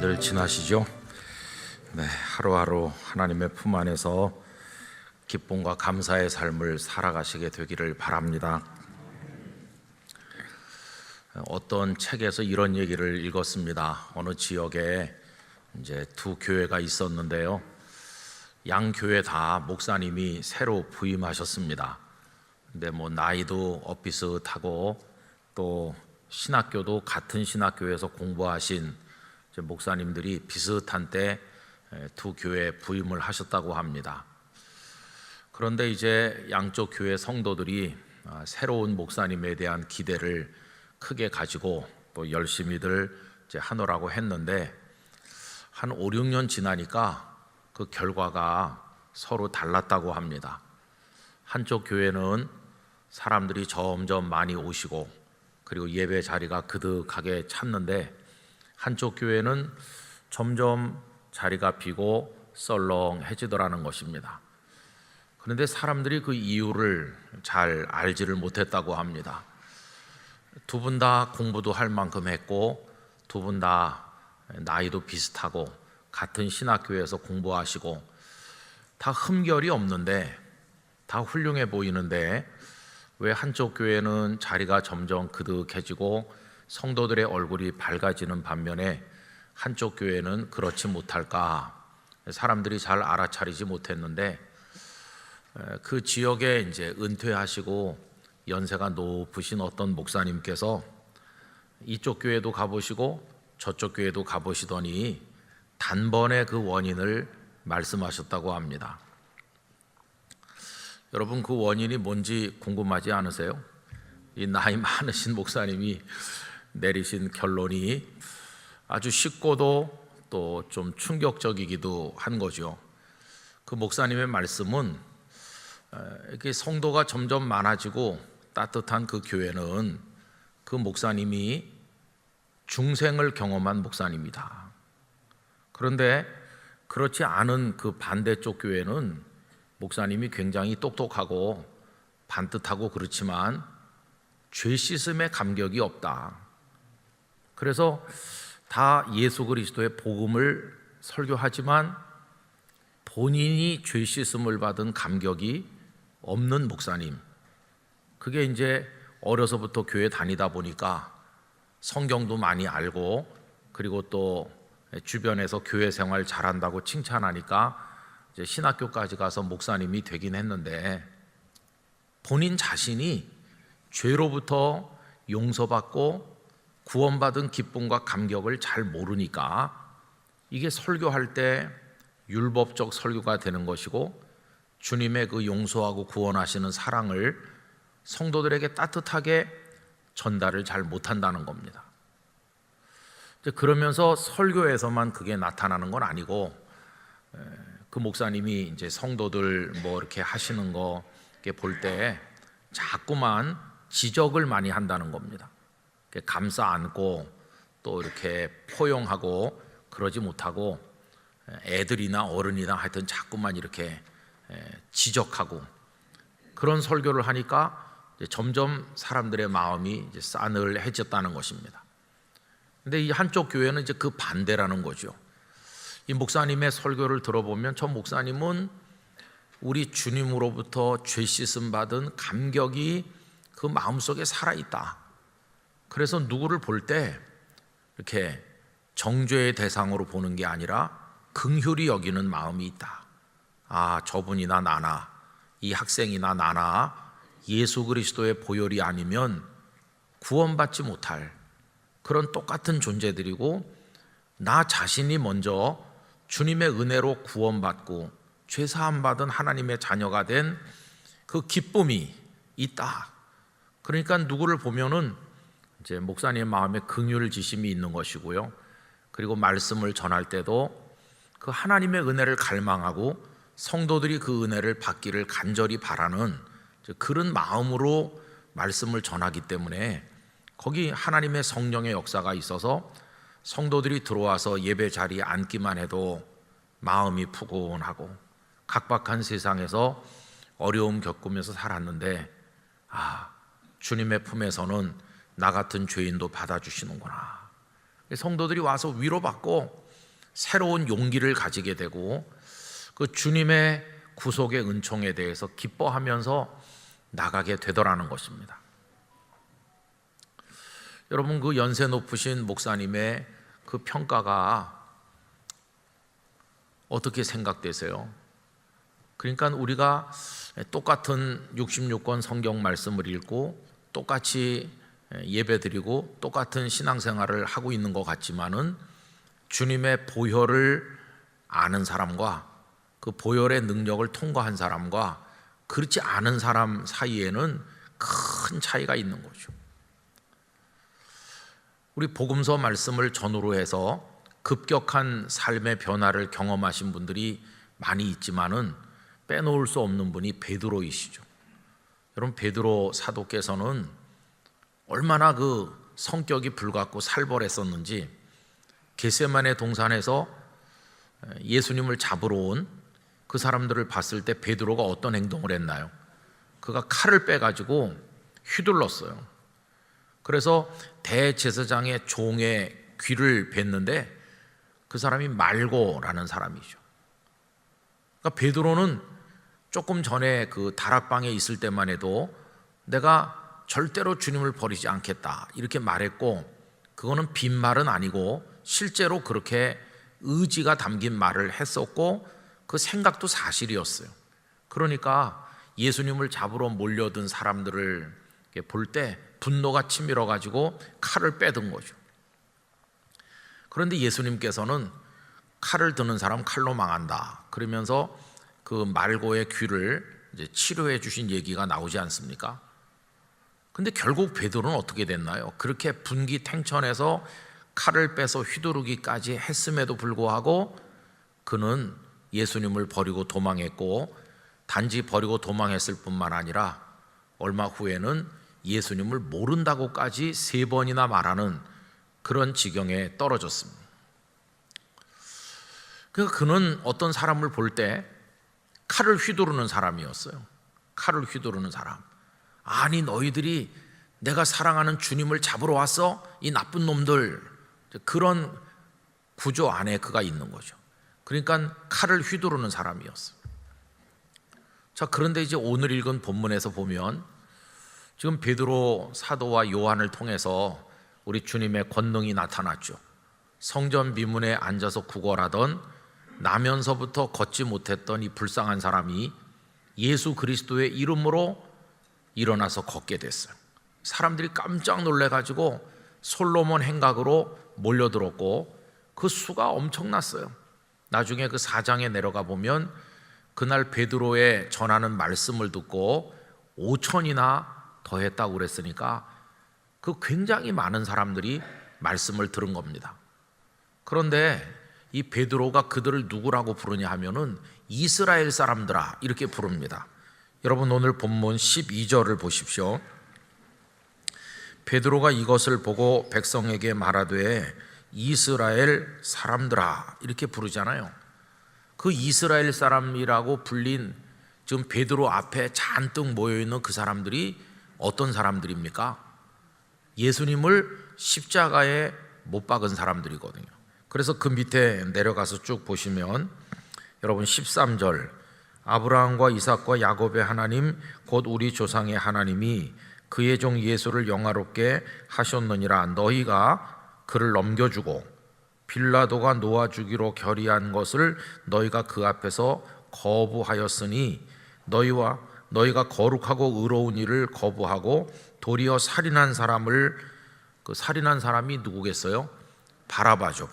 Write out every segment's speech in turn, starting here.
다들 지나시죠? 네, 하루하루 하나님의 품 안에서 기쁨과 감사의 삶을 살아가시게 되기를 바랍니다. 어떤 책에서 이런 얘기를 읽었습니다. 어느 지역에 이제 두 교회가 있었는데요. 양 교회 다 목사님이 새로 부임하셨습니다. 근데 나이도 엇비슷하고 또 신학교도 같은 신학교에서 공부하신 목사님들이 비슷한 때 두 교회에 부임을 하셨다고 합니다. 그런데 이제 양쪽 교회 성도들이 새로운 목사님에 대한 기대를 크게 가지고 또 열심히들 이제 하노라고 했는데 한 5, 6년 지나니까 그 결과가 서로 달랐다고 합니다. 한쪽 교회는 사람들이 점점 많이 오시고 그리고 예배 자리가 그득하게 찼는데 한쪽 교회는 점점 자리가 비고 썰렁해지더라는 것입니다. 그런데 사람들이 그 이유를 잘 알지를 못했다고 합니다. 두 분 다 공부도 할 만큼 했고 두 분 다 나이도 비슷하고 같은 신학교에서 공부하시고 다 흠결이 없는데 다 훌륭해 보이는데 왜 한쪽 교회는 자리가 점점 그득해지고 성도들의 얼굴이 밝아지는 반면에 한쪽 교회는 그렇지 못할까? 사람들이 잘 알아차리지 못했는데 그 지역에 이제 은퇴하시고 연세가 높으신 어떤 목사님께서 이쪽 교회도 가보시고 저쪽 교회도 가보시더니 단번에 그 원인을 말씀하셨다고 합니다. 여러분, 그 원인이 뭔지 궁금하지 않으세요? 이 나이 많으신 목사님이 내리신 결론이 아주 쉽고도 또 좀 충격적이기도 한 거죠. 그 목사님의 말씀은 이렇게 성도가 점점 많아지고 따뜻한 그 교회는 그 목사님이 중생을 경험한 목사님이다. 그런데 그렇지 않은 그 반대쪽 교회는 목사님이 굉장히 똑똑하고 반듯하고 그렇지만 죄 씻음의 감격이 없다. 그래서 다 예수 그리스도의 복음을 설교하지만 본인이 죄 씻음을 받은 감격이 없는 목사님. 그게 이제 어려서부터 교회 다니다 보니까 성경도 많이 알고 그리고 또 주변에서 교회 생활 잘한다고 칭찬하니까 이제 신학교까지 가서 목사님이 되긴 했는데 본인 자신이 죄로부터 용서받고 구원받은 기쁨과 감격을 잘 모르니까 이게 설교할 때 율법적 설교가 되는 것이고 주님의 그 용서하고 구원하시는 사랑을 성도들에게 따뜻하게 전달을 잘 못한다는 겁니다. 그러면서 설교에서만 그게 나타나는 건 아니고 그 목사님이 이제 성도들 이렇게 하시는 거 볼 때 자꾸만 지적을 많이 한다는 겁니다. 감싸 안고 또 이렇게 포용하고 그러지 못하고 애들이나 어른이나 하여튼 자꾸만 이렇게 지적하고 그런 설교를 하니까 점점 사람들의 마음이 이제 싸늘해졌다는 것입니다. 근데 이 한쪽 교회는 이제 그 반대라는 거죠. 이 목사님의 설교를 들어보면 저 목사님은 우리 주님으로부터 죄 씻음 받은 감격이 그 마음속에 살아있다. 그래서 누구를 볼 때 이렇게 정죄의 대상으로 보는 게 아니라 긍휼히 여기는 마음이 있다. 아, 저분이나 나나 이 학생이나 나나 예수 그리스도의 보혈이 아니면 구원받지 못할 그런 똑같은 존재들이고 나 자신이 먼저 주님의 은혜로 구원받고 죄사함 받은 하나님의 자녀가 된 그 기쁨이 있다. 그러니까 누구를 보면은 이제 목사님의 마음에 긍휼지심이 있는 것이고요. 그리고 말씀을 전할 때도 그 하나님의 은혜를 갈망하고 성도들이 그 은혜를 받기를 간절히 바라는 그런 마음으로 말씀을 전하기 때문에 거기 하나님의 성령의 역사가 있어서 성도들이 들어와서 예배 자리에 앉기만 해도 마음이 푸근하고 각박한 세상에서 어려움 겪으면서 살았는데 주님의 품에서는 나 같은 죄인도 받아주시는구나. 성도들이 와서 위로받고 새로운 용기를 가지게 되고 그 주님의 구속의 은총에 대해서 기뻐하면서 나가게 되더라는 것입니다. 여러분, 그 연세 높으신 목사님의 그 평가가 어떻게 생각되세요? 그러니까 우리가 똑같은 66권 성경 말씀을 읽고 똑같이 예배드리고 똑같은 신앙생활을 하고 있는 것 같지만은 주님의 보혈을 아는 사람과 그 보혈의 능력을 통과한 사람과 그렇지 않은 사람 사이에는 큰 차이가 있는 거죠. 우리 복음서 말씀을 전후로 해서 급격한 삶의 변화를 경험하신 분들이 많이 있지만은 빼놓을 수 없는 분이 베드로이시죠. 여러분, 베드로 사도께서는 얼마나 그 성격이 불같고 살벌했었는지 겟세마네 동산에서 예수님을 잡으러 온 그 사람들을 봤을 때 베드로가 어떤 행동을 했나요? 그가 칼을 빼가지고 휘둘렀어요. 그래서 대제사장의 종의 귀를 뱄는데 그 사람이 말고라는 사람이죠. 그러니까 베드로는 조금 전에 그 다락방에 있을 때만 해도 내가 절대로 주님을 버리지 않겠다 이렇게 말했고, 그거는 빈말은 아니고 실제로 그렇게 의지가 담긴 말을 했었고 그 생각도 사실이었어요. 그러니까 예수님을 잡으러 몰려든 사람들을 볼 때 분노가 치밀어 가지고 칼을 빼든 거죠. 그런데 예수님께서는 칼을 드는 사람 칼로 망한다 그러면서 그 말고의 귀를 이제 치료해 주신 얘기가 나오지 않습니까? 근데 결국 베드로는 어떻게 됐나요? 그렇게 분기탱천해서 칼을 빼서 휘두르기까지 했음에도 불구하고 그는 예수님을 버리고 도망했고, 단지 버리고 도망했을 뿐만 아니라 얼마 후에는 예수님을 모른다고까지 3번이나 말하는 그런 지경에 떨어졌습니다. 그러니까 그는 어떤 사람을 볼 때 칼을 휘두르는 사람이었어요. 칼을 휘두르는 사람. 아니, 너희들이 내가 사랑하는 주님을 잡으러 왔어? 이 나쁜 놈들. 그런 구조 안에 그가 있는 거죠. 그러니까 칼을 휘두르는 사람이었어요. 자, 그런데 이제 오늘 읽은 본문에서 보면 지금 베드로 사도와 요한을 통해서 우리 주님의 권능이 나타났죠. 성전 미문에 앉아서 구걸하던, 나면서부터 걷지 못했던 이 불쌍한 사람이 예수 그리스도의 이름으로 일어나서 걷게 됐어요. 사람들이 깜짝 놀래가지고 솔로몬 행각으로 몰려들었고 그 수가 엄청났어요. 나중에 그 4장에 내려가 보면 그날 베드로의 전하는 말씀을 듣고 5천이나 더했다고 그랬으니까 그 굉장히 많은 사람들이 말씀을 들은 겁니다. 그런데 이 베드로가 그들을 누구라고 부르냐 하면은 이스라엘 사람들아 이렇게 부릅니다. 여러분, 오늘 본문 12절을 보십시오. 베드로가 이것을 보고 백성에게 말하되 이스라엘 사람들아 이렇게 부르잖아요. 그 이스라엘 사람이라고 불린 지금 베드로 앞에 잔뜩 모여있는 그 사람들이 어떤 사람들입니까? 예수님을 십자가에 못 박은 사람들이거든요. 그래서 그 밑에 내려가서 쭉 보시면 여러분 13절, 아브라함과 이삭과 야곱의 하나님 곧 우리 조상의 하나님이 그의 종 예수를 영화롭게 하셨느니라. 너희가 그를 넘겨주고 빌라도가 놓아주기로 결의한 것을 너희가 그 앞에서 거부하였으니 너희가 거룩하고 의로운 일을 거부하고 도리어 살인한 사람을, 그 살인한 사람이 누구겠어요? 바라바죠.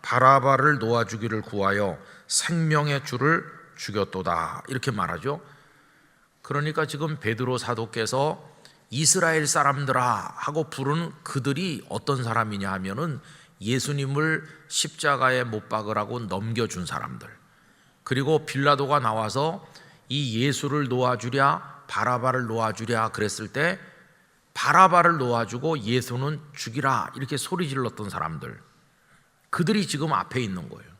바라바를 놓아주기를 구하여 생명의 주를 죽였도다 이렇게 말하죠. 그러니까 지금 베드로 사도께서 이스라엘 사람들아 하고 부르는 그들이 어떤 사람이냐 하면은 예수님을 십자가에 못 박으라고 넘겨준 사람들, 그리고 빌라도가 나와서 이 예수를 놓아주랴 바라바를 놓아주랴 그랬을 때 바라바를 놓아주고 예수는 죽이라 이렇게 소리 질렀던 사람들, 그들이 지금 앞에 있는 거예요.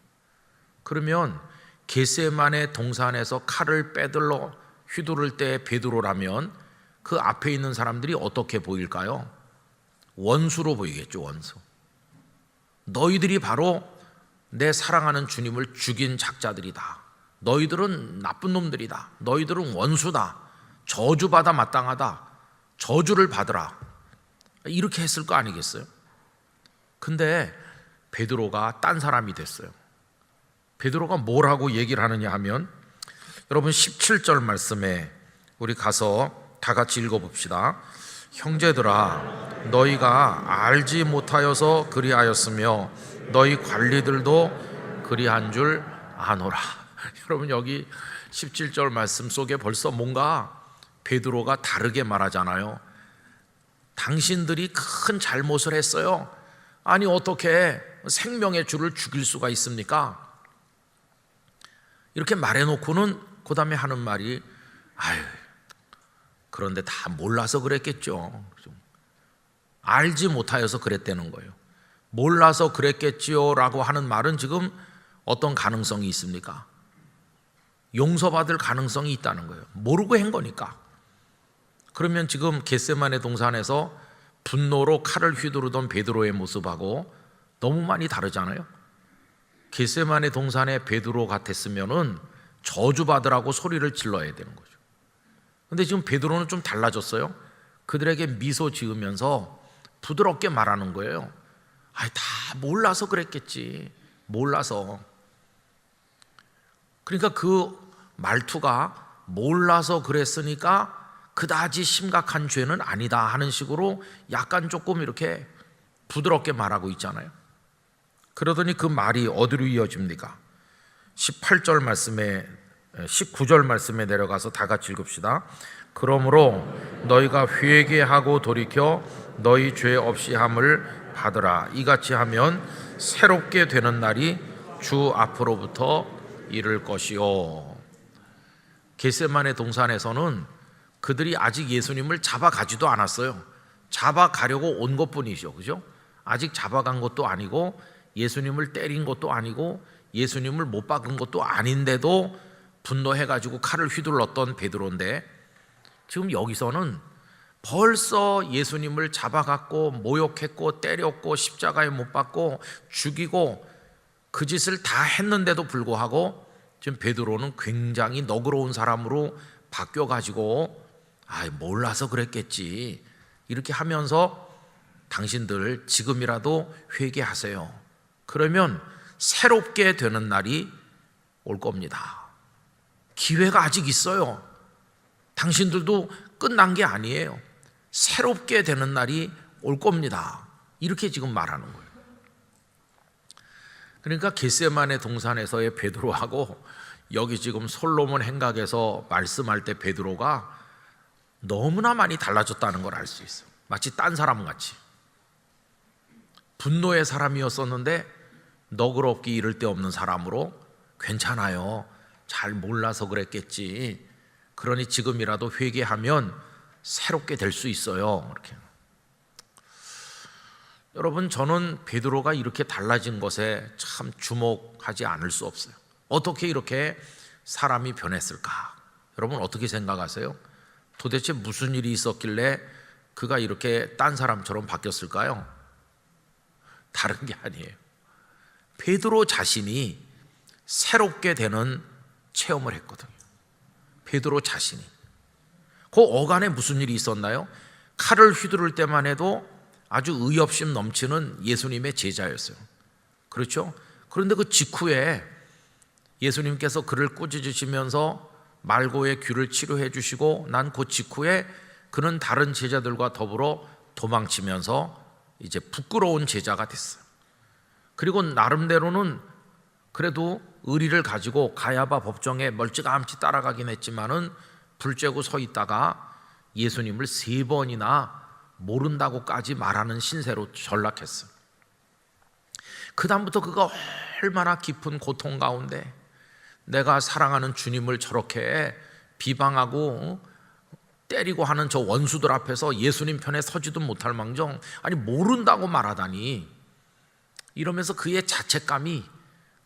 그러면 겟세마네 동산에서 칼을 빼들러 휘두를 때 베드로라면 그 앞에 있는 사람들이 어떻게 보일까요? 원수로 보이겠죠. 원수. 너희들이 바로 내 사랑하는 주님을 죽인 작자들이다. 너희들은 나쁜 놈들이다. 너희들은 원수다. 저주받아 마땅하다. 저주를 받으라. 이렇게 했을 거 아니겠어요? 근데 베드로가 딴 사람이 됐어요. 베드로가 뭐라고 얘기를 하느냐 하면, 여러분 17절 말씀에 우리 가서 다 같이 읽어봅시다. 형제들아, 너희가 알지 못하여서 그리하였으며 너희 관리들도 그리한 줄 아노라. 여러분 여기 17절 말씀 속에 벌써 뭔가 베드로가 다르게 말하잖아요. 당신들이 큰 잘못을 했어요. 아니 어떻게 생명의 주를 죽일 수가 있습니까? 이렇게 말해놓고는 그 다음에 하는 말이, 아유, 그런데 다 몰라서 그랬겠죠. 알지 못하여서 그랬다는 거예요. 몰라서 그랬겠지요 라고 하는 말은 지금 어떤 가능성이 있습니까? 용서받을 가능성이 있다는 거예요. 모르고 한 거니까. 그러면 지금 겟세마네 동산에서 분노로 칼을 휘두르던 베드로의 모습하고 너무 많이 다르잖아요. 겟세마네 동산의 베드로 같았으면은 저주받으라고 소리를 질러야 되는 거죠. 근데 지금 베드로는 좀 달라졌어요. 그들에게 미소 지으면서 부드럽게 말하는 거예요. 아, 다 몰라서 그랬겠지. 몰라서. 그러니까 그 말투가 몰라서 그랬으니까 그다지 심각한 죄는 아니다 하는 식으로 약간 조금 이렇게 부드럽게 말하고 있잖아요. 그러더니 그 말이 어디로 이어집니까? 18절 말씀에 19절 말씀에 내려가서 다 같이 읽읍시다. 그러므로 너희가 회개하고 돌이켜 너희 죄 없이 함을 받으라. 이같이 하면 새롭게 되는 날이 주 앞으로부터 이를 것이요. 겟세마네 동산에서는 그들이 아직 예수님을 잡아가지도 않았어요. 잡아가려고 온 것뿐이죠. 그죠? 아직 잡아간 것도 아니고 예수님을 때린 것도 아니고 예수님을 못 박은 것도 아닌데도 분노해가지고 칼을 휘둘렀던 베드로인데, 지금 여기서는 벌써 예수님을 잡아갔고 모욕했고 때렸고 십자가에 못 박고 죽이고 그 짓을 다 했는데도 불구하고 지금 베드로는 굉장히 너그러운 사람으로 바뀌어가지고 몰라서 그랬겠지 이렇게 하면서 당신들 지금이라도 회개하세요. 그러면 새롭게 되는 날이 올 겁니다. 기회가 아직 있어요. 당신들도 끝난 게 아니에요. 새롭게 되는 날이 올 겁니다. 이렇게 지금 말하는 거예요. 그러니까 겟세마네 동산에서의 베드로하고 여기 지금 솔로몬 행각에서 말씀할 때 베드로가 너무나 많이 달라졌다는 걸 알 수 있어요. 마치 딴 사람 같이. 분노의 사람이었었는데 너그럽게 이를 데 없는 사람으로, 괜찮아요, 잘 몰라서 그랬겠지, 그러니 지금이라도 회개하면 새롭게 될 수 있어요. 이렇게. 여러분, 저는 베드로가 이렇게 달라진 것에 참 주목하지 않을 수 없어요. 어떻게 이렇게 사람이 변했을까? 여러분 어떻게 생각하세요? 도대체 무슨 일이 있었길래 그가 이렇게 딴 사람처럼 바뀌었을까요? 다른 게 아니에요. 베드로 자신이 새롭게 되는 체험을 했거든요. 베드로 자신이. 그 어간에 무슨 일이 있었나요? 칼을 휘두를 때만 해도 아주 의협심 넘치는 예수님의 제자였어요. 그렇죠? 그런데 그 직후에 예수님께서 그를 꾸짖으시면서 말고의 귀를 치료해 주시고 난 그 직후에 그는 다른 제자들과 더불어 도망치면서 이제 부끄러운 제자가 됐어요. 그리고 나름대로는 그래도 의리를 가지고 가야바 법정에 멀찌감치 따라가긴 했지만은 불 쬐고 서 있다가 예수님을 3번이나 모른다고까지 말하는 신세로 전락했어요. 그 다음부터 그가 얼마나 깊은 고통 가운데 내가 사랑하는 주님을 저렇게 비방하고 때리고 하는 저 원수들 앞에서 예수님 편에 서지도 못할 망정, 아니 모른다고 말하다니, 이러면서 그의 자책감이,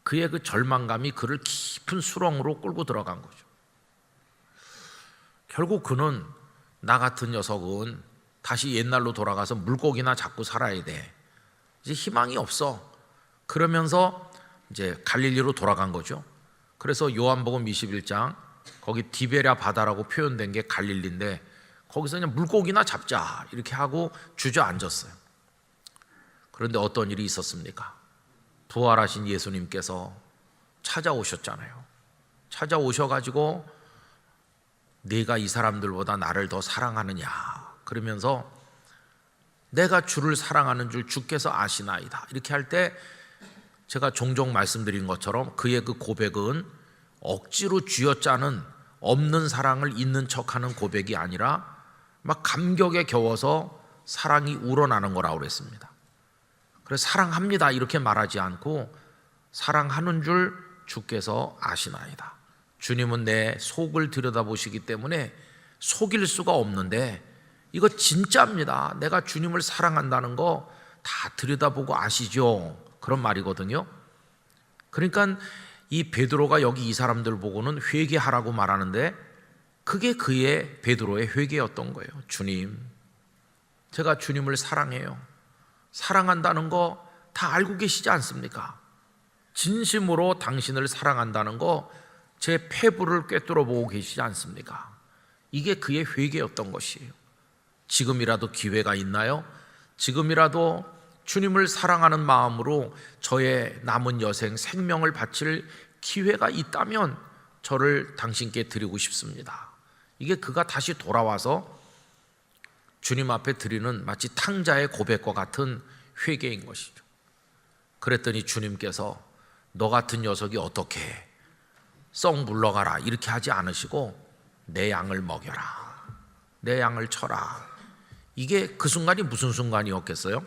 그의 그 절망감이 그를 깊은 수렁으로 끌고 들어간 거죠. 결국 그는 나 같은 녀석은 다시 옛날로 돌아가서 물고기나 잡고 살아야 돼, 이제 희망이 없어. 그러면서 이제 갈릴리로 돌아간 거죠. 그래서 요한복음 21장 거기 디베랴 바다라고 표현된 게 갈릴리인데 거기서 그냥 물고기나 잡자 이렇게 하고 주저앉았어요. 그런데 어떤 일이 있었습니까? 부활하신 예수님께서 찾아오셨잖아요. 찾아오셔가지고 네가 이 사람들보다 나를 더 사랑하느냐 그러면서 내가 주를 사랑하는 줄 주께서 아시나이다 이렇게 할 때 제가 종종 말씀드린 것처럼 그의 그 고백은 억지로 쥐어짜는 없는 사랑을 있는 척하는 고백이 아니라 막 감격에 겨워서 사랑이 우러나는 거라고 그랬습니다. 그래서 사랑합니다 이렇게 말하지 않고 사랑하는 줄 주께서 아시나이다. 주님은 내 속을 들여다보시기 때문에 속일 수가 없는데 이거 진짜입니다. 내가 주님을 사랑한다는 거 다 들여다보고 아시죠? 그런 말이거든요. 그러니까 이 베드로가 여기 이 사람들 보고는 회개하라고 말하는데 그게 그의 베드로의 회개였던 거예요. 주님, 제가 주님을 사랑해요. 사랑한다는 거 다 알고 계시지 않습니까? 진심으로 당신을 사랑한다는 거 제 폐부를 꿰뚫어 보고 계시지 않습니까? 이게 그의 회개였던 것이에요. 지금이라도 기회가 있나요? 지금이라도 주님을 사랑하는 마음으로 저의 남은 여생 생명을 바칠 기회가 있다면 저를 당신께 드리고 싶습니다. 이게 그가 다시 돌아와서 주님 앞에 드리는 마치 탕자의 고백과 같은 회개인 것이죠. 그랬더니 주님께서 너 같은 녀석이 어떻게 해? 썩 물러가라 이렇게 하지 않으시고 내 양을 먹여라, 내 양을 쳐라. 이게 그 순간이 무슨 순간이었겠어요?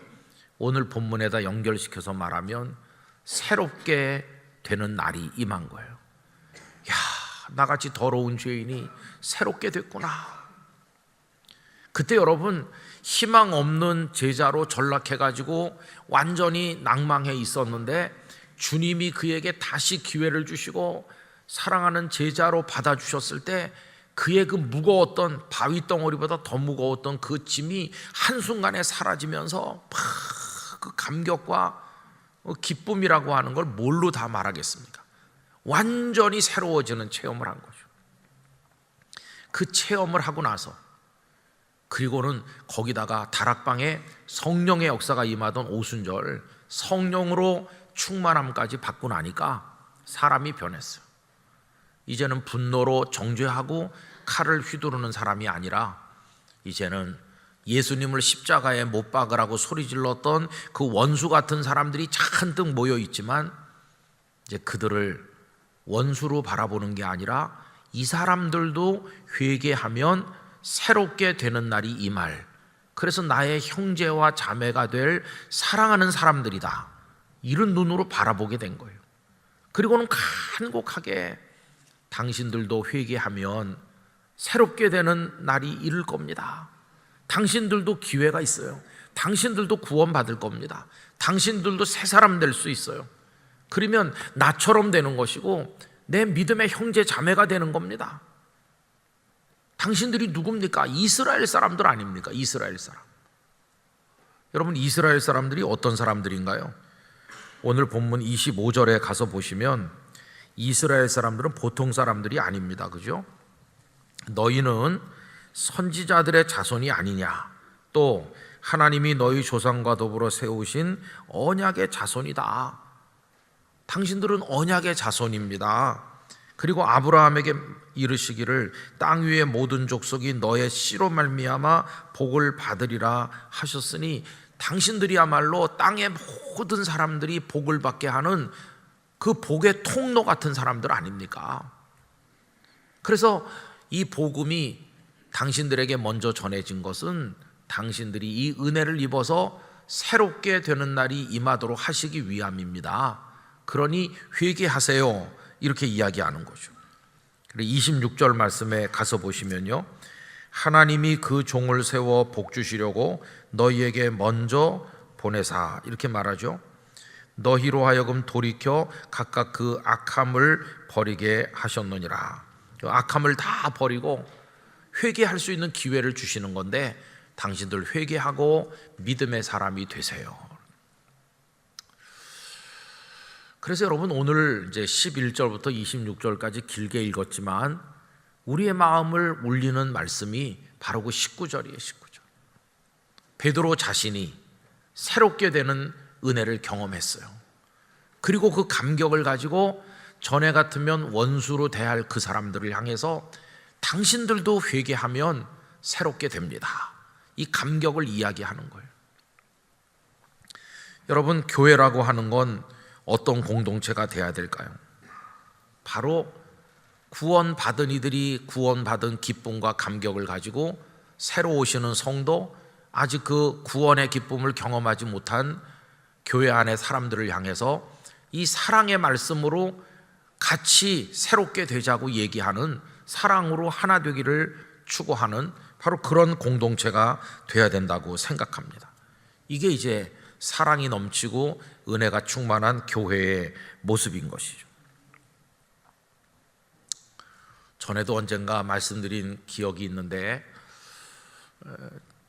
오늘 본문에다 연결시켜서 말하면 새롭게 되는 날이 임한 거예요. 야, 나같이 더러운 죄인이 새롭게 됐구나. 그때 여러분 희망 없는 제자로 전락해가지고 완전히 낭망해 있었는데 주님이 그에게 다시 기회를 주시고 사랑하는 제자로 받아주셨을 때 그의 그 무거웠던 바위 덩어리보다 더 무거웠던 그 짐이 한순간에 사라지면서 그 감격과 기쁨이라고 하는 걸 뭘로 다 말하겠습니까? 완전히 새로워지는 체험을 한 거죠. 그 체험을 하고 나서 그리고는 거기다가 다락방에 성령의 역사가 임하던 오순절 성령으로 충만함까지 받고 나니까 사람이 변했어요. 이제는 분노로 정죄하고 칼을 휘두르는 사람이 아니라 이제는 예수님을 십자가에 못 박으라고 소리질렀던 그 원수 같은 사람들이 잔뜩 모여 있지만 이제 그들을 원수로 바라보는 게 아니라 이 사람들도 회개하면 새롭게 되는 날이 임할, 그래서 나의 형제와 자매가 될 사랑하는 사람들이다, 이런 눈으로 바라보게 된 거예요. 그리고는 간곡하게 당신들도 회개하면 새롭게 되는 날이 이를 겁니다. 당신들도 기회가 있어요. 당신들도 구원받을 겁니다. 당신들도 새 사람 될 수 있어요. 그러면 나처럼 되는 것이고 내 믿음의 형제 자매가 되는 겁니다. 당신들이 누굽니까? 이스라엘 사람들 아닙니까? 이스라엘 사람. 여러분, 이스라엘 사람들이 어떤 사람들인가요? 오늘 본문 25절에 가서 보시면 이스라엘 사람들은 보통 사람들이 아닙니다. 그죠? 너희는 선지자들의 자손이 아니냐, 또 하나님이 너희 조상과 더불어 세우신 언약의 자손이다. 당신들은 언약의 자손입니다. 그리고 아브라함에게 이르시기를 땅 위의 모든 족속이 너의 씨로 말미암아 복을 받으리라 하셨으니 당신들이야말로 땅의 모든 사람들이 복을 받게 하는 그 복의 통로 같은 사람들 아닙니까? 그래서 이 복음이 당신들에게 먼저 전해진 것은 당신들이 이 은혜를 입어서 새롭게 되는 날이 임하도록 하시기 위함입니다. 그러니 회개하세요, 이렇게 이야기하는 거죠. 26절 말씀에 가서 보시면요, 하나님이 그 종을 세워 복 주시려고 너희에게 먼저 보내사, 이렇게 말하죠. 너희로 하여금 돌이켜 각각 그 악함을 버리게 하셨느니라. 그 악함을 다 버리고 회개할 수 있는 기회를 주시는 건데 당신들 회개하고 믿음의 사람이 되세요. 그래서 여러분 오늘 이제 11절부터 26절까지 길게 읽었지만 우리의 마음을 울리는 말씀이 바로 그 19절이에요. 19절. 베드로 자신이 새롭게 되는 은혜를 경험했어요. 그리고 그 감격을 가지고 전에 같으면 원수로 대할 그 사람들을 향해서 당신들도 회개하면 새롭게 됩니다. 이 감격을 이야기하는 거예요. 여러분, 교회라고 하는 건 어떤 공동체가 돼야 될까요? 바로 구원받은 이들이 구원받은 기쁨과 감격을 가지고 새로 오시는 성도, 아직 그 구원의 기쁨을 경험하지 못한 교회 안의 사람들을 향해서 이 사랑의 말씀으로 같이 새롭게 되자고 얘기하는, 사랑으로 하나 되기를 추구하는 바로 그런 공동체가 돼야 된다고 생각합니다. 이게 이제 사랑이 넘치고 은혜가 충만한 교회의 모습인 것이죠. 전에도 언젠가 말씀드린 기억이 있는데,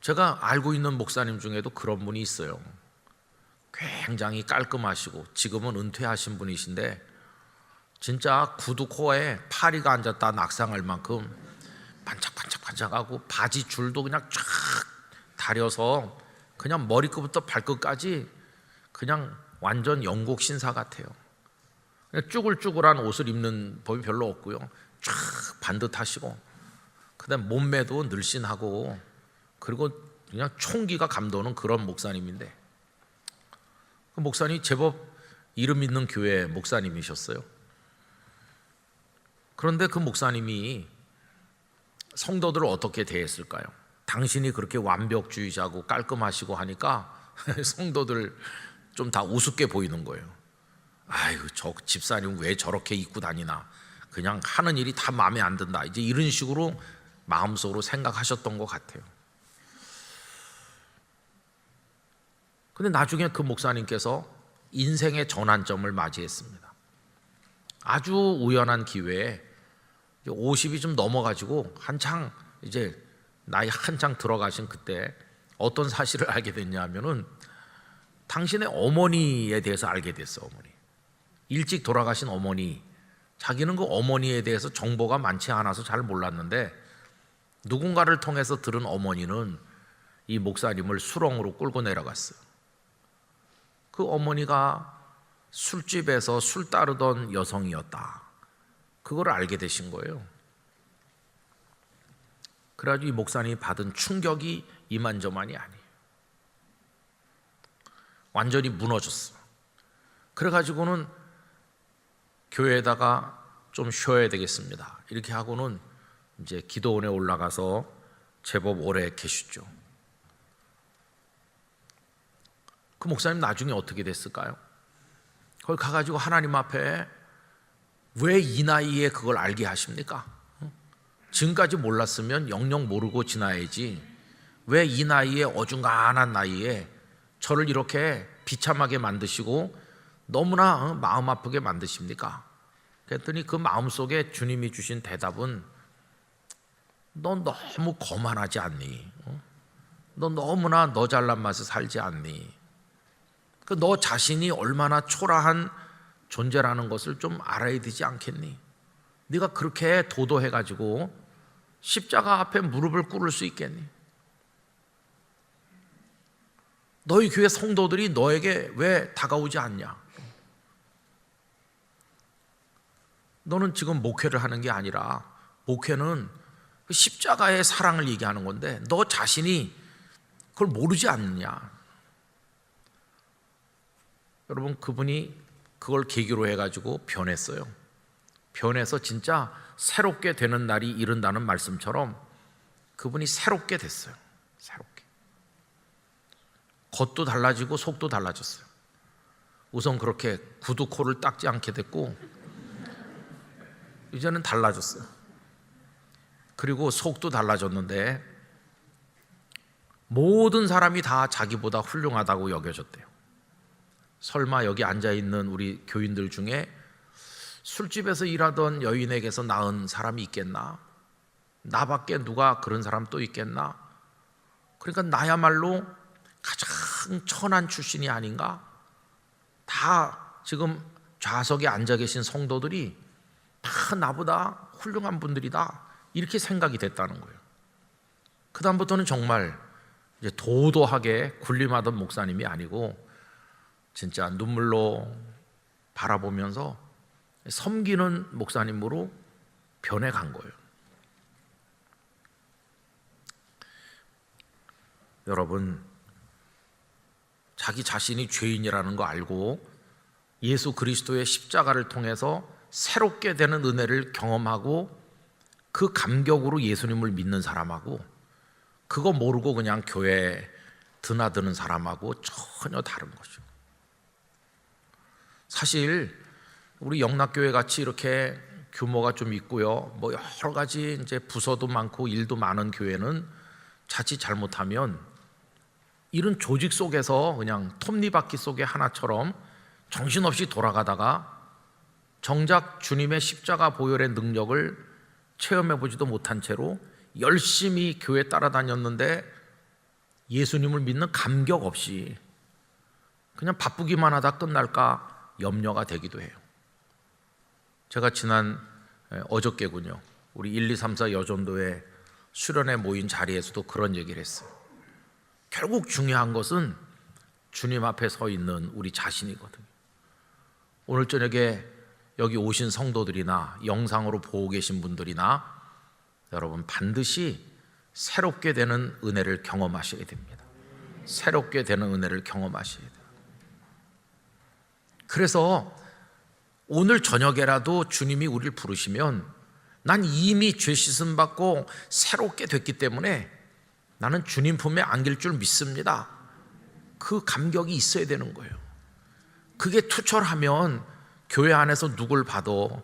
제가 알고 있는 목사님 중에도 그런 분이 있어요. 굉장히 깔끔하시고 지금은 은퇴하신 분이신데 진짜 구두 코어에 파리가 앉았다 낙상할 만큼 반짝반짝반짝하고 바지 줄도 그냥 쫙 다려서 그냥 머리끝부터 발끝까지 그냥 완전 영국 신사 같아요. 그냥 쭈글쭈글한 옷을 입는 법이 별로 없고요. 쫙 반듯하시고 그다음 몸매도 늘씬하고 그리고 그냥 총기가 감도는 그런 목사님인데, 그 목사님이 제법 이름 있는 교회 목사님이셨어요. 그런데 그 목사님이 성도들을 어떻게 대했을까요? 당신이 그렇게 완벽주의자고 깔끔하시고 하니까 성도들 좀 다 우습게 보이는 거예요. 아유, 저 집사님 왜 저렇게 입고 다니나, 그냥 하는 일이 다 마음에 안 든다, 이제 이런 식으로 마음속으로 생각하셨던 것 같아요. 근데 나중에 그 목사님께서 인생의 전환점을 맞이했습니다. 아주 우연한 기회에 50이 좀 넘어가지고 한창 이제 나이 한창 들어가신 그때 어떤 사실을 알게 됐냐면은 당신의 어머니에 대해서 알게 됐어. 어머니, 일찍 돌아가신 어머니. 자기는 그 어머니에 대해서 정보가 많지 않아서 잘 몰랐는데 누군가를 통해서 들은 어머니는 이 목사님을 수렁으로 끌고 내려갔어요. 그 어머니가 술집에서 술 따르던 여성이었다, 그걸 알게 되신 거예요. 그래가지고 이 목사님이 받은 충격이 이만저만이 아니에요. 완전히 무너졌어. 그래가지고는 교회에다가 좀 쉬어야 되겠습니다 이렇게 하고는 이제 기도원에 올라가서 제법 오래 계셨죠. 그 목사님 나중에 어떻게 됐을까요? 거기 가가지고 하나님 앞에 왜 이 나이에 그걸 알게 하십니까? 지금까지 몰랐으면 영영 모르고 지나야지 왜 이 나이에, 어중간한 나이에 저를 이렇게 비참하게 만드시고 너무나 마음 아프게 만드십니까? 그랬더니 그 마음속에 주님이 주신 대답은, 너 너무 거만하지 않니? 너 너무나 너 잘난 맛에 살지 않니? 너 자신이 얼마나 초라한 존재라는 것을 좀 알아야 되지 않겠니? 네가 그렇게 도도해가지고 십자가 앞에 무릎을 꿇을 수 있겠니? 너희 교회 성도들이 너에게 왜 다가오지 않냐? 너는 지금 목회를 하는 게 아니라 목회는 그 십자가의 사랑을 얘기하는 건데 너 자신이 그걸 모르지 않느냐? 여러분, 그분이 그걸 계기로 해가지고 변했어요. 변해서 진짜 새롭게 되는 날이 이른다는 말씀처럼 그분이 새롭게 됐어요. 새롭게. 겉도 달라지고 속도 달라졌어요. 우선 그렇게 구두 코를 닦지 않게 됐고 이제는 달라졌어요. 그리고 속도 달라졌는데 모든 사람이 다 자기보다 훌륭하다고 여겨졌대요. 설마 여기 앉아있는 우리 교인들 중에 술집에서 일하던 여인에게서 낳은 사람이 있겠나? 나밖에 누가 그런 사람 또 있겠나? 그러니까 나야말로 가장 천한 출신이 아닌가? 다 지금 좌석에 앉아 계신 성도들이 다 나보다 훌륭한 분들이다 이렇게 생각이 됐다는 거예요. 그 다음부터는 정말 이제 도도하게 군림하던 목사님이 아니고 진짜 눈물로 바라보면서 섬기는 목사님으로 변해간 거예요. 여러분, 자기 자신이 죄인이라는 거 알고 예수 그리스도의 십자가를 통해서 새롭게 되는 은혜를 경험하고 그 감격으로 예수님을 믿는 사람하고 그거 모르고 그냥 교회에 드나드는 사람하고 전혀 다른 거죠. 사실 우리 영락교회 같이 이렇게 규모가 좀 있고요, 뭐 여러 가지 이제 부서도 많고 일도 많은 교회는 자칫 잘못하면 이런 조직 속에서 그냥 톱니바퀴 속의 하나처럼 정신없이 돌아가다가 정작 주님의 십자가 보혈의 능력을 체험해보지도 못한 채로 열심히 교회 따라다녔는데 예수님을 믿는 감격 없이 그냥 바쁘기만 하다 끝날까 염려가 되기도 해요. 제가 지난 어저께군요, 우리 1, 2, 3, 4 여전도회 수련회 모인 자리에서도 그런 얘기를 했어요. 결국 중요한 것은 주님 앞에 서 있는 우리 자신이거든요. 오늘 저녁에 여기 오신 성도들이나 영상으로 보고 계신 분들이나 여러분 반드시 새롭게 되는 은혜를 경험하셔야 됩니다. 새롭게 되는 은혜를 경험하셔야 돼요. 그래서 오늘 저녁에라도 주님이 우리를 부르시면 난 이미 죄 씻음 받고 새롭게 됐기 때문에 나는 주님 품에 안길 줄 믿습니다. 그 감격이 있어야 되는 거예요. 그게 투철하면 교회 안에서 누굴 봐도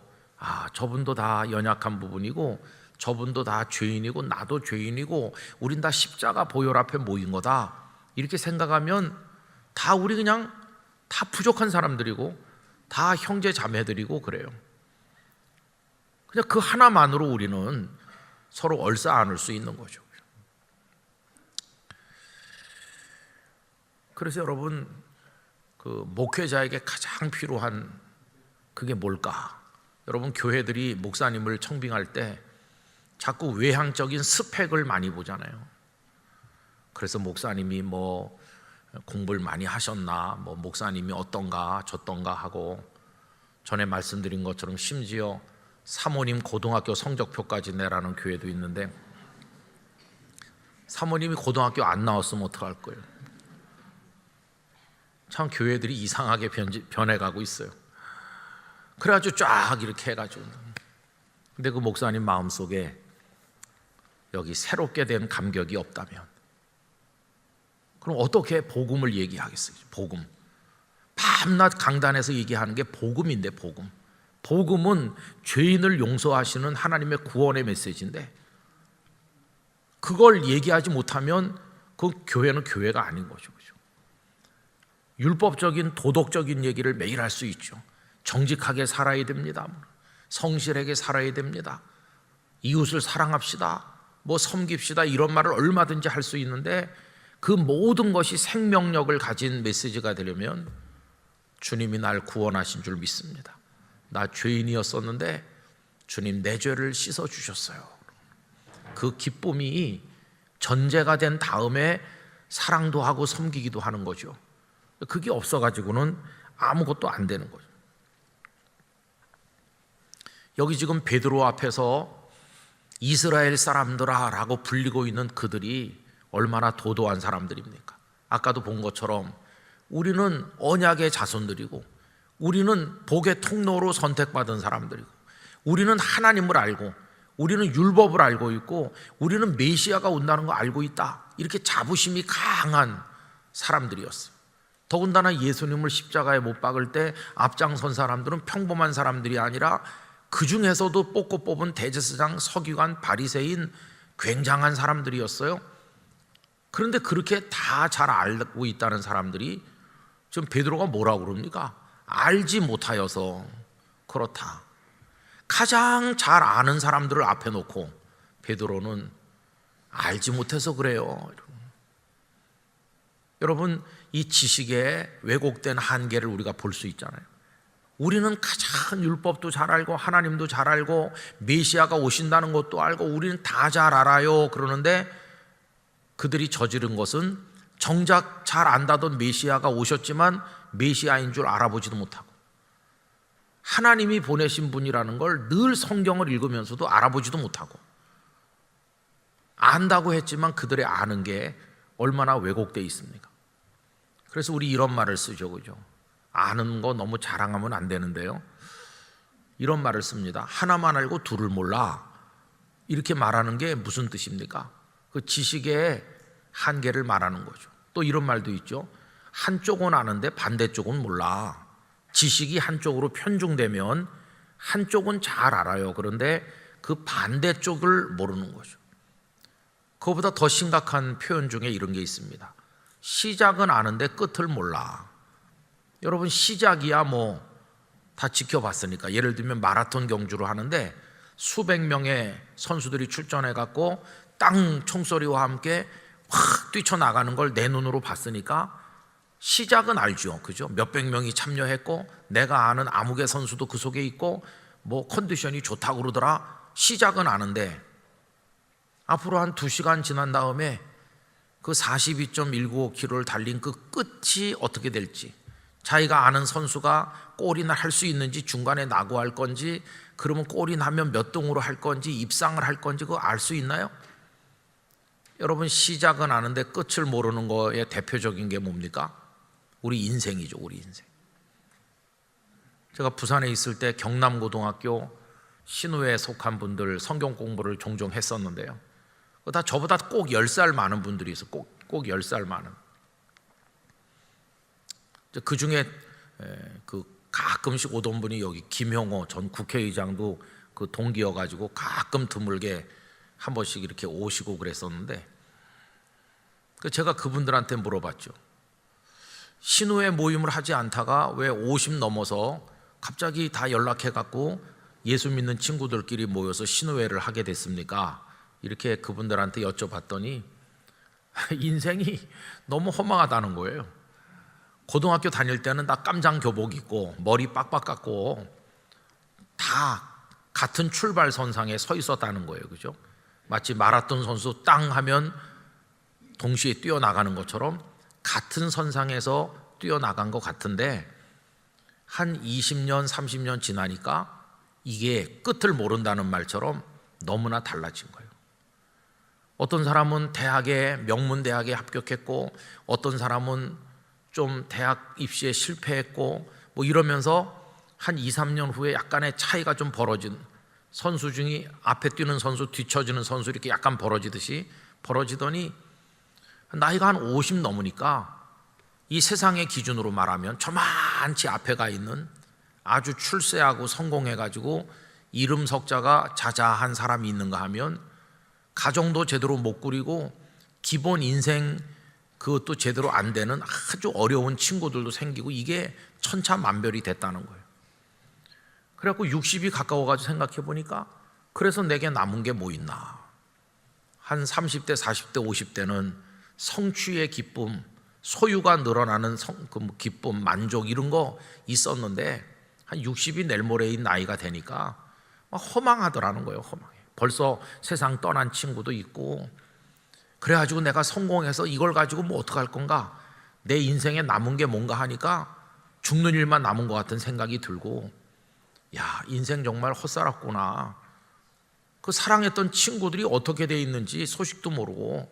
저분도 다 연약한 부분이고 저분도 다 죄인이고 나도 죄인이고 우린 다 십자가 보혈 앞에 모인 거다 이렇게 생각하면 다 우리 그냥 다 부족한 사람들이고 다 형제 자매들이고 그래요. 그냥 그 하나만으로 우리는 서로 얼싸 안을 수 있는 거죠. 그래서 여러분, 그 목회자에게 가장 필요한 그게 뭘까? 여러분, 교회들이 목사님을 청빙할 때 자꾸 외향적인 스펙을 많이 보잖아요. 그래서 목사님이 뭐 공부를 많이 하셨나, 뭐 목사님이 어떤가 저떤가 하고, 전에 말씀드린 것처럼 심지어 사모님 고등학교 성적표까지 내라는 교회도 있는데 사모님이 고등학교 안 나왔으면 어떡할 거예요? 참 교회들이 이상하게 변해가고 있어요. 그래가지고 쫙 이렇게 해가지고, 근데 그 목사님 마음속에 여기 새롭게 된 감격이 없다면 그럼 어떻게 복음을 얘기하겠어요? 복음, 밤낮 강단에서 얘기하는 게 복음인데, 복음은 죄인을 용서하시는 하나님의 구원의 메시지인데 그걸 얘기하지 못하면 그 교회는 교회가 아닌 거죠. 율법적인 도덕적인 얘기를 매일 할 수 있죠. 정직하게 살아야 됩니다, 성실하게 살아야 됩니다, 이웃을 사랑합시다, 뭐 섬깁시다, 이런 말을 얼마든지 할 수 있는데 그 모든 것이 생명력을 가진 메시지가 되려면 주님이 날 구원하신 줄 믿습니다. 나 죄인이었었는데 주님 내 죄를 씻어주셨어요. 그 기쁨이 전제가 된 다음에 사랑도 하고 섬기기도 하는 거죠. 그게 없어가지고는 아무것도 안 되는 거죠. 여기 지금 베드로 앞에서 이스라엘 사람들아 라고 불리고 있는 그들이 얼마나 도도한 사람들입니까? 아까도 본 것처럼 우리는 언약의 자손들이고 우리는 복의 통로로 선택받은 사람들이고 우리는 하나님을 알고 우리는 율법을 알고 있고 우리는 메시아가 온다는 거 알고 있다, 이렇게 자부심이 강한 사람들이었어요. 더군다나 예수님을 십자가에 못 박을 때 앞장선 사람들은 평범한 사람들이 아니라 그 중에서도 뽑고 뽑은 대제사장, 서기관, 바리새인 굉장한 사람들이었어요. 그런데 그렇게 다 잘 알고 있다는 사람들이 지금 베드로가 뭐라고 그럽니까? 알지 못하여서 그렇다. 가장 잘 아는 사람들을 앞에 놓고 베드로는 알지 못해서 그래요. 여러분, 이 지식의 왜곡된 한계를 우리가 볼 수 있잖아요. 우리는 가장 율법도 잘 알고 하나님도 잘 알고 메시아가 오신다는 것도 알고 우리는 다 잘 알아요. 그러는데 그들이 저지른 것은 정작 잘 안다던 메시아가 오셨지만 메시아인 줄 알아보지도 못하고 하나님이 보내신 분이라는 걸 늘 성경을 읽으면서도 알아보지도 못하고 안다고 했지만 그들의 아는 게 얼마나 왜곡되어 있습니까? 그래서 우리 이런 말을 쓰죠, 그죠? 아는 거 너무 자랑하면 안 되는데요. 이런 말을 씁니다. 하나만 알고 둘을 몰라. 이렇게 말하는 게 무슨 뜻입니까? 그 지식의 한계를 말하는 거죠. 또 이런 말도 있죠. 한쪽은 아는데 반대쪽은 몰라. 지식이 한쪽으로 편중되면 한쪽은 잘 알아요. 그런데 그 반대쪽을 모르는 거죠. 그거보다 더 심각한 표현 중에 이런 게 있습니다. 시작은 아는데 끝을 몰라. 여러분 시작이야 뭐 다 지켜봤으니까 예를 들면 마라톤 경주를 하는데 수백 명의 선수들이 출전해 갖고 땅 총소리와 함께 확 뛰쳐나가는 걸 내 눈으로 봤으니까 시작은 알죠, 그죠? 몇백 명이 참여했고 내가 아는 아무개 선수도 그 속에 있고 뭐 컨디션이 좋다고 그러더라. 시작은 아는데 앞으로 한 2시간 지난 다음에 그 42.195km를 달린 그 끝이 어떻게 될지, 자기가 아는 선수가 골이나 할 수 있는지, 중간에 낙오할 건지, 그러면 골이 나면 몇 등으로 할 건지, 입상을 할 건지 그거 알 수 있나요? 여러분 시작은 아는데 끝을 모르는 거의 대표적인 게 뭡니까? 우리 인생이죠, 우리 인생. 제가 부산에 있을 때 경남고등학교 신우에 속한 분들 성경 공부를 종종 했었는데요. 다 저보다 꼭 10살 많은 분들이 있어. 꼭 10살 많은. 그 중에 그 가끔씩 오던 분이 여기 김형호 전 국회의장도 그 동기여가지고 가끔 드물게 한 번씩 이렇게 오시고 그랬었는데 제가 그분들한테 물어봤죠. 신우회 모임을 하지 않다가 왜 50 넘어서 갑자기 다 연락해갖고 예수 믿는 친구들끼리 모여서 신우회를 하게 됐습니까? 이렇게 그분들한테 여쭤봤더니 인생이 너무 허망하다는 거예요. 고등학교 다닐 때는 다 깜장 교복 입고 머리 빡빡 깎고 다 같은 출발선상에 서 있었다는 거예요, 그죠? 마치 마라톤 선수 땅 하면 동시에 뛰어나가는 것처럼 같은 선상에서 뛰어나간 것 같은데 한 20년, 30년 지나니까 이게 끝을 모른다는 말처럼 너무나 달라진 거예요. 어떤 사람은 명문대학에 합격했고 어떤 사람은 좀 대학 입시에 실패했고 뭐 이러면서 한 2, 3년 후에 약간의 차이가 좀 벌어진, 선수 중에 앞에 뛰는 선수, 뒤처지는 선수 이렇게 약간 벌어지더니 나이가 한 50 넘으니까 이 세상의 기준으로 말하면 저만치 앞에 가 있는 아주 출세하고 성공해가지고 이름 석자가 자자한 사람이 있는가 하면 가정도 제대로 못 꾸리고 기본 인생 그것도 제대로 안 되는 아주 어려운 친구들도 생기고 이게 천차만별이 됐다는 거예요. 그래갖고 60이 가까워가지고 생각해 보니까 그래서 내게 남은 게 뭐 있나. 한 30대, 40대, 50대는 성취의 기쁨, 소유가 늘어나는 기쁨, 만족 이런 거 있었는데 한 60이 내일 모레인 나이가 되니까 막 허망하더라는 거예요. 허망해. 벌써 세상 떠난 친구도 있고 그래가지고 내가 성공해서 이걸 가지고 뭐 어떡할 건가, 내 인생에 남은 게 뭔가 하니까 죽는 일만 남은 것 같은 생각이 들고 야 인생 정말 헛살았구나. 그 사랑했던 친구들이 어떻게 돼 있는지 소식도 모르고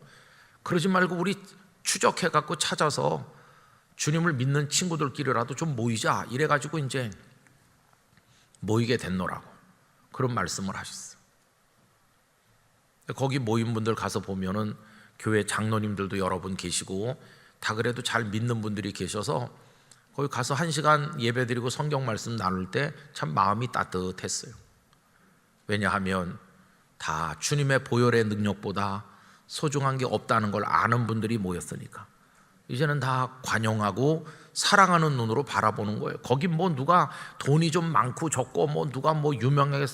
그러지 말고 우리 추적해갖고 찾아서 주님을 믿는 친구들끼리라도 좀 모이자 이래가지고 이제 모이게 됐노라고 그런 말씀을 하셨어요. 거기 모인 분들 가서 보면은 교회 장로님들도 여러 분 계시고 다 그래도 잘 믿는 분들이 계셔서 거기 가서 1시간 예배드리고 성경 말씀 나눌 때 참 마음이 따뜻했어요. 왜냐하면 다 주님의 보혈의 능력보다 소중한 게 없다는 걸 아는 분들이 모였으니까 이제는 다 관용하고 사랑하는 눈으로 바라보는 거예요. 거기 뭐 누가 돈이 좀 많고 적고 뭐 누가 뭐 유명하게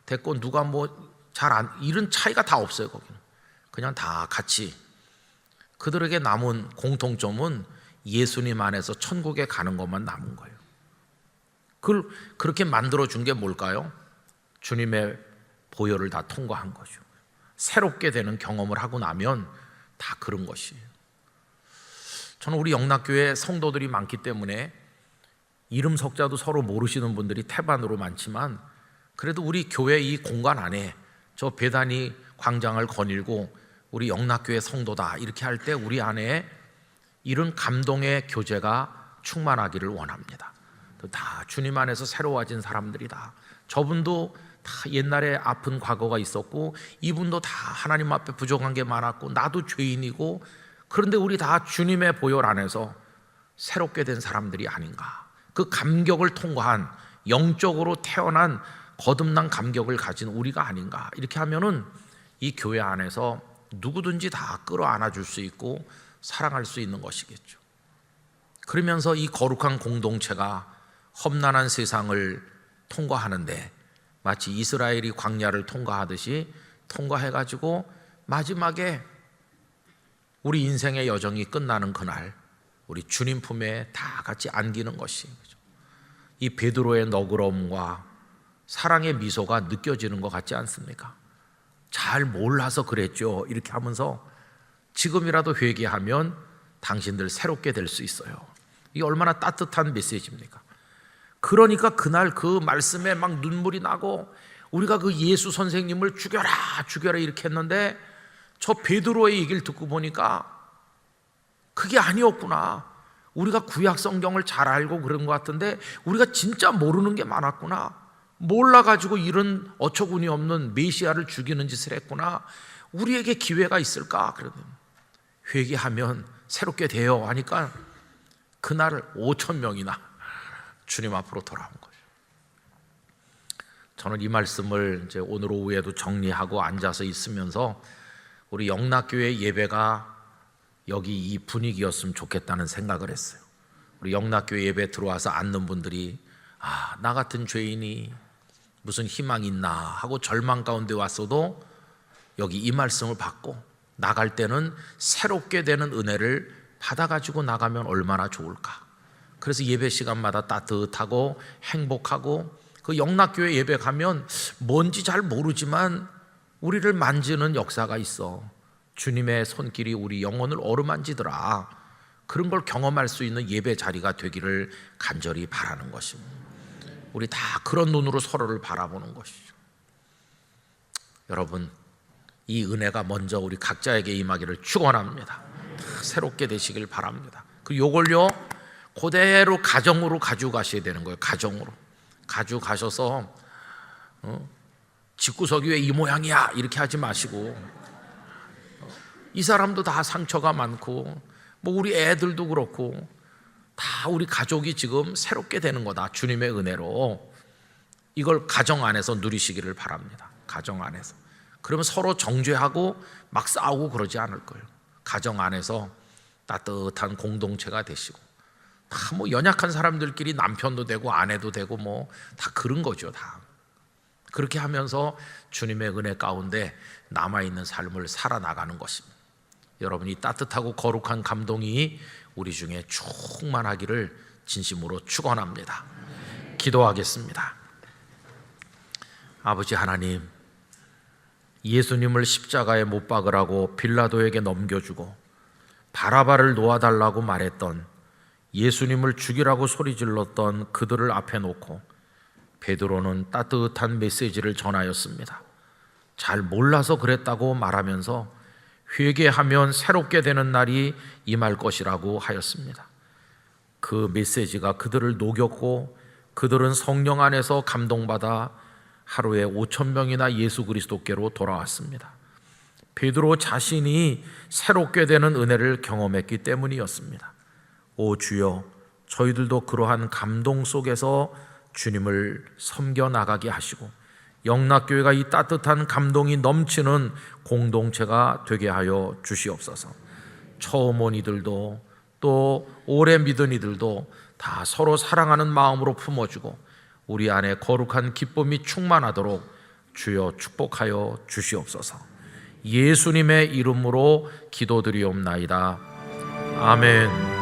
됐고 누가 뭐 잘 안, 이런 차이가 다 없어요. 거기는 그냥 다 같이 그들에게 남은 공통점은 예수님 안에서 천국에 가는 것만 남은 거예요. 그걸 그렇게 만들어준 게 뭘까요? 주님의 보혈을 다 통과한 거죠. 새롭게 되는 경험을 하고 나면 다 그런 것이에요. 저는 우리 영락교회 성도들이 많기 때문에 이름 석자도 서로 모르시는 분들이 태반으로 많지만, 그래도 우리 교회 이 공간 안에 저 베다니 광장을 거닐고 우리 영락교회 성도다 이렇게 할 때 우리 안에 이런 감동의 교제가 충만하기를 원합니다. 다 주님 안에서 새로워진 사람들이다. 저분도 다 옛날에 아픈 과거가 있었고, 이분도 다 하나님 앞에 부족한 게 많았고, 나도 죄인이고, 그런데 우리 다 주님의 보혈 안에서 새롭게 된 사람들이 아닌가. 그 감격을 통과한, 영적으로 태어난 거듭난 감격을 가진 우리가 아닌가. 이렇게 하면은 이 교회 안에서 누구든지 다 끌어안아 줄 수 있고 사랑할 수 있는 것이겠죠. 그러면서 이 거룩한 공동체가 험난한 세상을 통과하는데 마치 이스라엘이 광야를 통과하듯이 통과해가지고 마지막에 우리 인생의 여정이 끝나는 그날 우리 주님 품에 다 같이 안기는 것이, 이 베드로의 너그러움과 사랑의 미소가 느껴지는 것 같지 않습니까? 잘 몰라서 그랬죠 이렇게 하면서 지금이라도 회개하면 당신들 새롭게 될 수 있어요. 이게 얼마나 따뜻한 메시지입니까? 그러니까 그날 그 말씀에 막 눈물이 나고, 우리가 그 예수 선생님을 죽여라 죽여라 이렇게 했는데 저 베드로의 얘기를 듣고 보니까 그게 아니었구나. 우리가 구약 성경을 잘 알고 그런 것 같은데 우리가 진짜 모르는 게 많았구나. 몰라가지고 이런 어처구니 없는 메시아를 죽이는 짓을 했구나. 우리에게 기회가 있을까? 그러면 회개하면 새롭게 돼요 하니까 그날 5,000명이나 주님 앞으로 돌아온 거예요. 저는 이 말씀을 이제 오늘 오후에도 정리하고 앉아서 있으면서 우리 영락교회 예배가 여기 이 분위기였으면 좋겠다는 생각을 했어요. 우리 영락교회 예배 들어와서 앉는 분들이 나 같은 죄인이 무슨 희망이 있나 하고 절망 가운데 왔어도 여기 이 말씀을 받고 나갈 때는 새롭게 되는 은혜를 받아가지고 나가면 얼마나 좋을까. 그래서 예배 시간마다 따뜻하고 행복하고, 그 영락교회 예배 가면 뭔지 잘 모르지만 우리를 만지는 역사가 있어. 주님의 손길이 우리 영혼을 어루만지더라. 그런 걸 경험할 수 있는 예배 자리가 되기를 간절히 바라는 것입니다. 우리 다 그런 눈으로 서로를 바라보는 것이죠. 여러분, 이 은혜가 먼저 우리 각자에게 임하기를 축원합니다. 새롭게 되시길 바랍니다. 그 요걸요 그대로 가정으로 가지고 가셔야 되는 거예요. 가정으로 가지고 가셔서 집구석이 왜 이 모양이야 이렇게 하지 마시고, 이 사람도 다 상처가 많고 뭐 우리 애들도 그렇고 다 우리 가족이 지금 새롭게 되는 거다. 주님의 은혜로 이걸 가정 안에서 누리시기를 바랍니다. 가정 안에서. 그러면 서로 정죄하고 막 싸우고 그러지 않을 거예요. 가정 안에서 따뜻한 공동체가 되시고, 다 뭐 연약한 사람들끼리 남편도 되고 아내도 되고 뭐 다 그런 거죠. 다 그렇게 하면서 주님의 은혜 가운데 남아있는 삶을 살아나가는 것입니다. 여러분, 이 따뜻하고 거룩한 감동이 우리 중에 충만하기를 진심으로 축원합니다. 기도하겠습니다. 아버지 하나님, 예수님을 십자가에 못 박으라고 빌라도에게 넘겨주고 바라바를 놓아달라고 말했던, 예수님을 죽이라고 소리질렀던 그들을 앞에 놓고 베드로는 따뜻한 메시지를 전하였습니다. 잘 몰라서 그랬다고 말하면서 회개하면 새롭게 되는 날이 임할 것이라고 하였습니다. 그 메시지가 그들을 녹였고 그들은 성령 안에서 감동받아 하루에 5,000명이나 예수 그리스도께로 돌아왔습니다. 베드로 자신이 새롭게 되는 은혜를 경험했기 때문이었습니다. 오 주여, 저희들도 그러한 감동 속에서 주님을 섬겨나가게 하시고 영락교회가 이 따뜻한 감동이 넘치는 공동체가 되게 하여 주시옵소서. 처음 온 이들도 또 오래 믿은 이들도 다 서로 사랑하는 마음으로 품어주고 우리 안에 거룩한 기쁨이 충만하도록 주여 축복하여 주시옵소서. 예수님의 이름으로 기도드리옵나이다. 아멘.